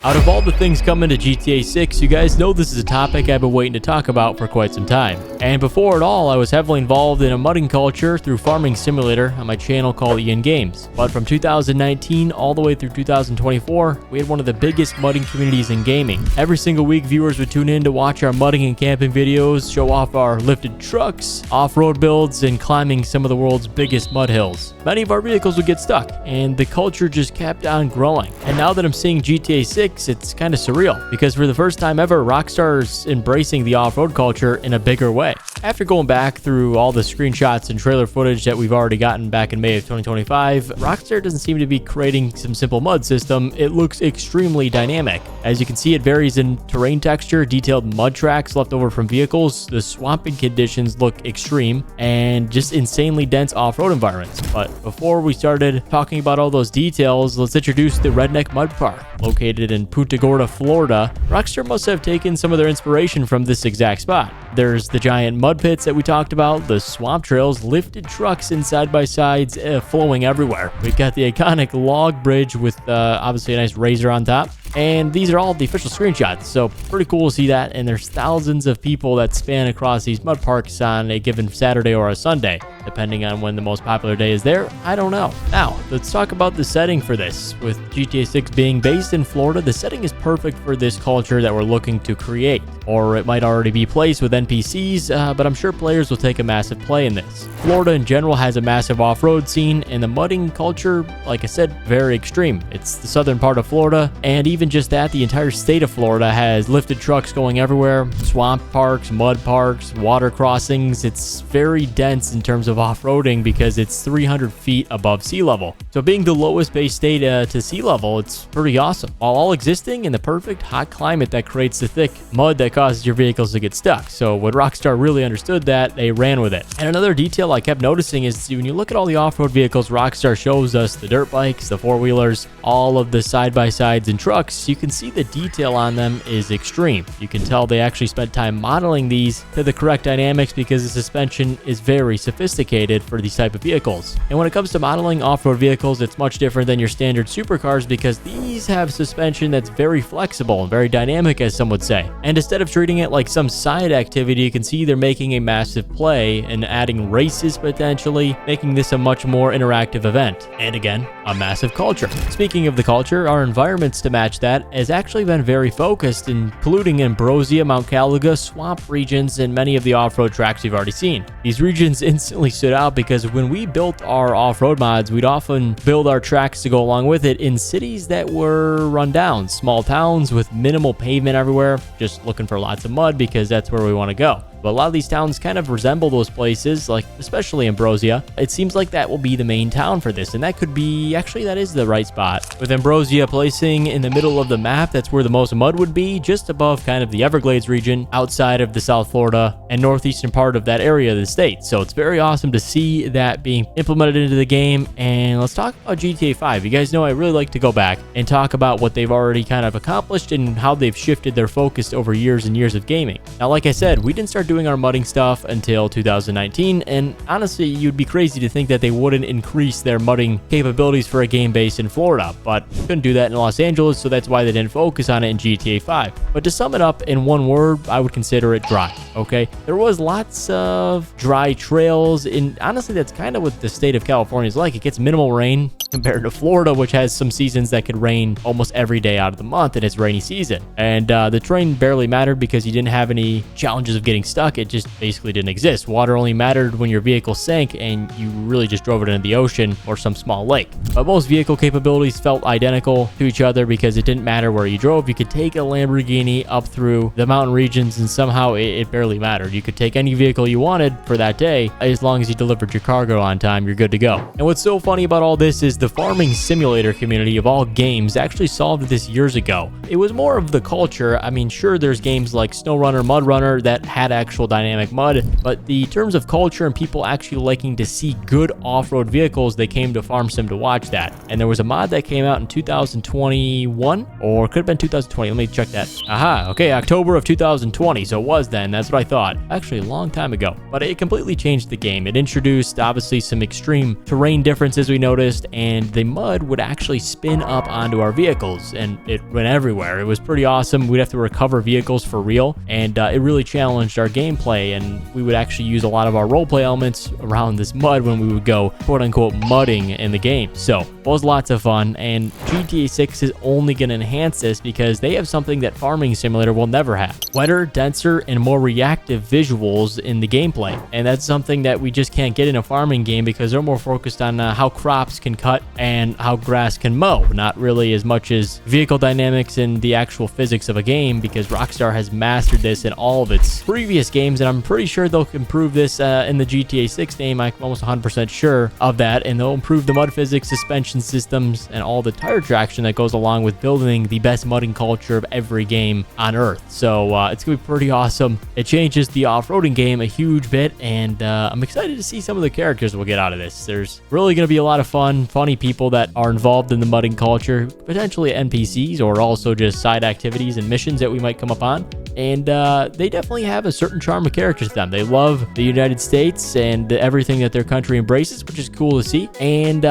Out of all the things coming to GTA 6, you guys know this is a topic I've been waiting to talk about for quite some time. And before it all, I was heavily involved in a mudding culture through Farming Simulator on my channel called Ian Games. But from 2019 all the way through 2024, we had one of the biggest mudding communities in gaming. Every single week, viewers would tune in to watch our mudding and camping videos, show off our lifted trucks, off-road builds, and climbing some of the world's biggest mud hills. Many of our vehicles would get stuck, and the culture just kept on growing. And now that I'm seeing GTA 6, it's kind of surreal because for the first time ever, Rockstar's embracing the off-road culture in a bigger way. After going back through all the screenshots and trailer footage that we've already gotten back in May of 2025, Rockstar doesn't seem to be creating some simple mud system. It looks extremely dynamic. As you can see, it varies in terrain texture, detailed mud tracks left over from vehicles, the swamping conditions look extreme, and just insanely dense off-road environments. But before we started talking about all those details, let's introduce the Redneck Mud Park. Located in Punta Gorda, Florida, Rockstar must have taken some of their inspiration from this exact spot. There's the giant mud pits that we talked about, the swamp trails, lifted trucks and side-by-sides flowing everywhere. We've got the iconic log bridge with obviously a nice razor on top. And these are all the official screenshots, so pretty cool to see that. And there's thousands of people that span across these mud parks on a given Saturday or a Sunday, depending on when the most popular day is there. I don't know. Now, let's talk about the setting for this. With GTA 6 being based in Florida, the setting is perfect for this culture that we're looking to create. Or it might already be placed with NPCs, but I'm sure players will take a massive play in this. Florida in general has a massive off-road scene, and the mudding culture, like I said, very extreme. It's the southern part of Florida, and even just that, the entire state of Florida has lifted trucks going everywhere, swamp parks, mud parks, water crossings. It's very dense in terms of off-roading because it's 300 feet above sea level. So being the lowest base state to sea level, it's pretty awesome. While all existing in the perfect hot climate that creates the thick mud that causes your vehicles to get stuck. So when Rockstar really understood that, they ran with it. And another detail I kept noticing is when you look at all the off-road vehicles Rockstar shows us, the dirt bikes, the four-wheelers, all of the side-by-sides and trucks, you can see the detail on them is extreme. You can tell they actually spent time modeling these to the correct dynamics because the suspension is very sophisticated for these type of vehicles. And when it comes to modeling off-road vehicles, it's much different than your standard supercars because these have suspension that's very flexible and very dynamic, as some would say. And instead of treating it like some side activity, you can see they're making a massive play and adding races potentially, making this a much more interactive event. And again, a massive culture. Speaking of the culture, our environments to match that has actually been very focused, including Ambrosia, Mount Caliga, swamp regions, and many of the off-road tracks we've already seen. These regions instantly stood out because when we built our off-road mods, we'd often build our tracks to go along with it in cities that were run down, small towns with minimal pavement everywhere, just looking for lots of mud because that's where we want to go. But a lot of these towns kind of resemble those places, like especially Ambrosia. It seems like that will be the main town for this, and that could be, actually that is the right spot. With Ambrosia placing in the middle of the map, that's where the most mud would be, just above kind of the Everglades region, outside of the South Florida and northeastern part of that area of the state. So it's very awesome to see that being implemented into the game. And let's talk about GTA 5. You guys know I really like to go back and talk about what they've already kind of accomplished and how they've shifted their focus over years and years of gaming. Now, like I said, we didn't start doing our mudding stuff until 2019, and honestly, you'd be crazy to think that they wouldn't increase their mudding capabilities for a game based in Florida, but couldn't do that in Los Angeles, so that's why they didn't focus on it in GTA 5. But to sum it up in one word, I would consider it dry, okay? There was lots of dry trails, and honestly, that's kind of what the state of California is like. It gets minimal rain compared to Florida, which has some seasons that could rain almost every day out of the month in its rainy season. And the terrain barely mattered because you didn't have any challenges of getting stuck. It just basically didn't exist. Water only mattered when your vehicle sank and you really just drove it into the ocean or some small lake. But most vehicle capabilities felt identical to each other because it didn't matter where you drove. You could take a Lamborghini up through the mountain regions and somehow it barely mattered. You could take any vehicle you wanted for that day. As long as you delivered your cargo on time, you're good to go. And what's so funny about all this is the Farming Simulator community of all games actually solved this years ago. It was more of the culture. I mean, sure, there's games like SnowRunner, MudRunner that had actual dynamic mud, but the terms of culture and people actually liking to see good off-road vehicles, they came to Farm Sim to watch that. And there was a mod that came out in 2021, or could have been 2020. Let me check that. Aha, okay, October of 2020, so it was then. That's what I thought. Actually, a long time ago. But it completely changed the game. It introduced, obviously, some extreme terrain differences we noticed, and and the mud would actually spin up onto our vehicles, and it went everywhere. It was pretty awesome. We'd have to recover vehicles for real, and it really challenged our gameplay, and we would actually use a lot of our roleplay elements around this mud when we would go quote-unquote mudding in the game. So it was lots of fun, and GTA 6 is only going to enhance this because they have something that Farming Simulator will never have: wetter, denser, and more reactive visuals in the gameplay. And that's something that we just can't get in a farming game because they're more focused on how crops can cut and how grass can mow, not really as much as vehicle dynamics and the actual physics of a game, because Rockstar has mastered this in all of its previous games, and I'm pretty sure they'll improve this in the GTA 6 game. I'm almost 100% sure of that, and they'll improve the mud physics, suspension systems, and all the tire traction that goes along with building the best mudding culture of every game on Earth. So it's gonna be pretty awesome. It changes the off-roading game a huge bit, and I'm excited to see some of the characters we'll get out of this. There's really gonna be a lot of fun, funny people that are involved in the mudding culture, potentially NPCs or also just side activities and missions that we might come up on. And they definitely have a certain charm of character to them. They love the United States and everything that their country embraces, which is cool to see. And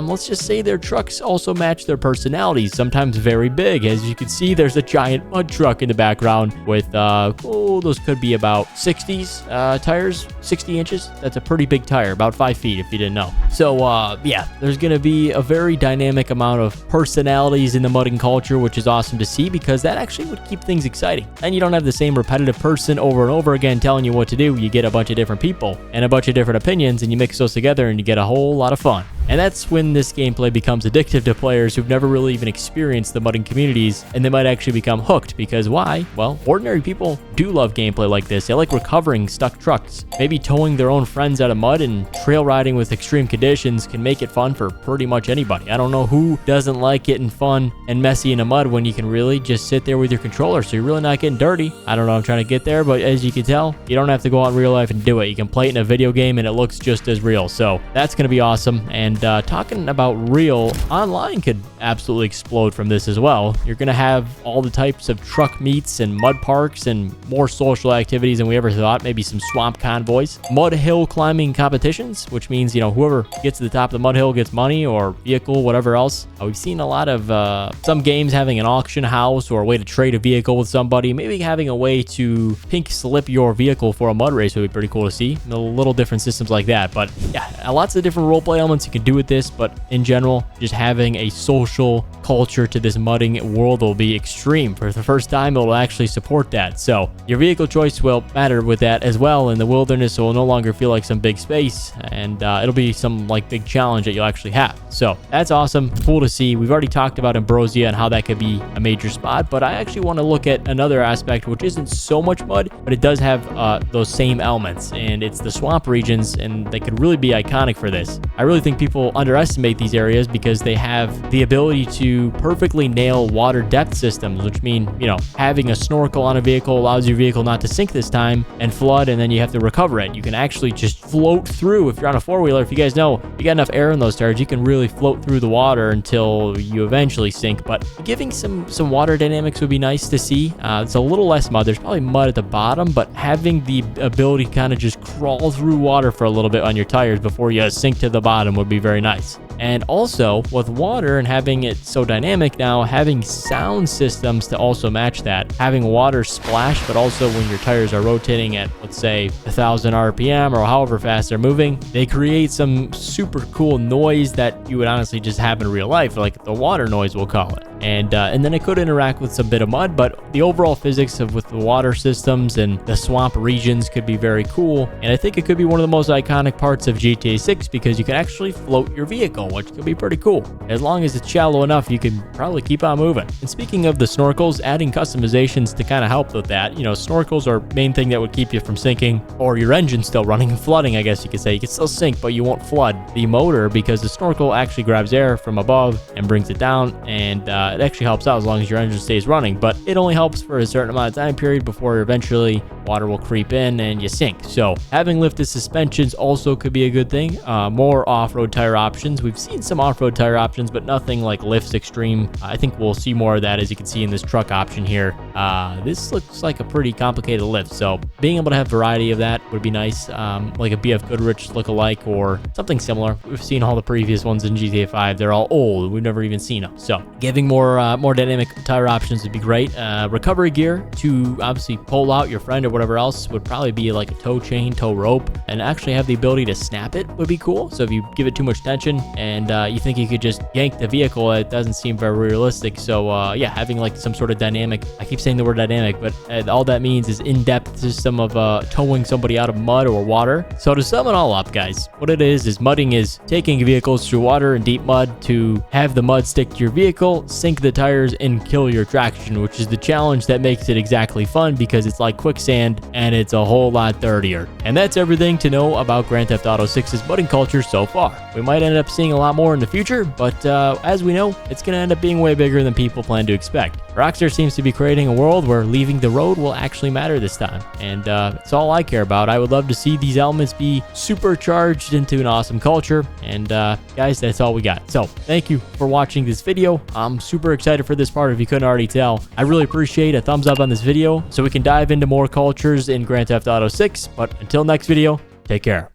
let's just say their trucks also match their personalities, sometimes very big. As you can see, there's a giant mud truck in the background with, those could be about 6's tires, 60 inches. That's a pretty big tire, about 5 feet if you didn't know. So yeah, there's going to be a very dynamic amount of personalities in the mudding culture, which is awesome to see because that actually would keep things exciting. And you don't have the same repetitive person over and over again telling you what to do. You get a bunch of different people and a bunch of different opinions, and you mix those together and you get a whole lot of fun. And that's when this gameplay becomes addictive to players who've never really even experienced the mudding communities, and they might actually become hooked. Because why? Well, ordinary people do love gameplay like this. They like recovering stuck trucks. Maybe towing their own friends out of mud and trail riding with extreme conditions can make it fun for pretty much anybody. I don't know who doesn't like getting fun and messy in the mud when you can really just sit there with your controller, so you're really not getting dirty. I don't know, I'm trying to get there, but as you can tell, you don't have to go out in real life and do it. You can play it in a video game and it looks just as real. So that's going to be awesome. And talking about real, online could absolutely explode from this as well. You're going to have all the types of truck meets and mud parks and more social activities than we ever thought. Maybe some swamp convoys, mud hill climbing competitions, which means, you know, whoever gets to the top of the mud hill gets money or vehicle, whatever else. We've seen a lot of some games having an auction house or a way to trade a vehicle with somebody. Maybe having a way to pink slip your vehicle for a mud race would be pretty cool to see. Little different systems like that. But yeah, lots of different roleplay elements you can do with this. But in general, just having a social culture to this mudding world will be extreme. For the first time, it will actually support that. So your vehicle choice will matter with that as well. In the wilderness, it will no longer feel like some big space, and it'll be some like big challenge that you'll actually have. So that's awesome, cool to see. We've already talked about Ambrosia and how that could be a major spot, but I actually want to look at another aspect which isn't so much mud, but it does have those same elements, and it's the swamp regions, and they could really be iconic for this. I really think people underestimate these areas because they have the ability to perfectly nail water depth systems, which mean, you know, having a snorkel on a vehicle allows your vehicle not to sink this time and flood, and then you have to recover it. You can actually just float through. If you're on a four-wheeler, if you guys know, you got enough air in those tires, you can really float through the water until you eventually sink. But giving some water dynamics would be nice to see. It's a little less mud. There's probably mud at the bottom, but having the ability to kind of just crawl through water for a little bit on your tires before you sink to the bottom would be very nice. And also with water and having it so dynamic now, having sound systems to also match that, having water splash, but also when your tires are rotating at, let's say, 1,000 RPM or however fast they're moving, they create some super cool noise that you would honestly just have in real life, like the water noise, we'll call it. And then it could interact with some bit of mud, but the overall physics of with the water systems and the swamp regions could be very cool. And I think it could be one of the most iconic parts of GTA 6 because you can actually float your vehicle, which could be pretty cool. As long as it's shallow enough, you can probably keep on moving. And speaking of the snorkels, adding customizations to kind of help with that. You know, snorkels are main thing that would keep you from sinking or your engine still running and flooding, I guess you could say. You can still sink, but you won't flood the motor because the snorkel actually grabs air from above and brings it down, and it actually helps out as long as your engine stays running, but it only helps for a certain amount of time period before eventually water will creep in and you sink. So having lifted suspensions also could be a good thing. More off-road tire options. We've seen some off-road tire options, but nothing like lifts extreme. I think we'll see more of that, as you can see in this truck option here. This looks like a pretty complicated lift, so being able to have variety of that would be nice. Like a BF Goodrich look-alike or something similar. We've seen all the previous ones in GTA 5. They're all old. We've never even seen them. So giving more dynamic tire options would be great. Recovery gear to obviously pull out your friend or whatever else would probably be like a tow chain, tow rope, and actually have the ability to snap it would be cool. So if you give it too much tension and you think you could just yank the vehicle, it doesn't seem very realistic. So yeah, having like some sort of dynamic, I keep saying the word dynamic, but all that means is in-depth system of towing somebody out of mud or water. So to sum it all up, guys, what it is mudding is taking vehicles through water and deep mud to have the mud stick to your vehicle, sink the tires, and kill your traction, which is the challenge that makes it exactly fun, because it's like quicksand and it's a whole lot dirtier. And that's everything to know about Grand Theft Auto 6's mudding culture so far. We might end up seeing a lot more in the future, but as we know, it's going to end up being way bigger than people plan to expect. Rockstar seems to be creating a world where leaving the road will actually matter this time, and it's all I care about. I would love to see these elements be supercharged into an awesome culture, and guys, that's all we got. So thank you for watching this video. I'm super excited for this part, if you couldn't already tell. I really appreciate a thumbs up on this video so we can dive into more cultures in Grand Theft Auto 6, but until next video, take care.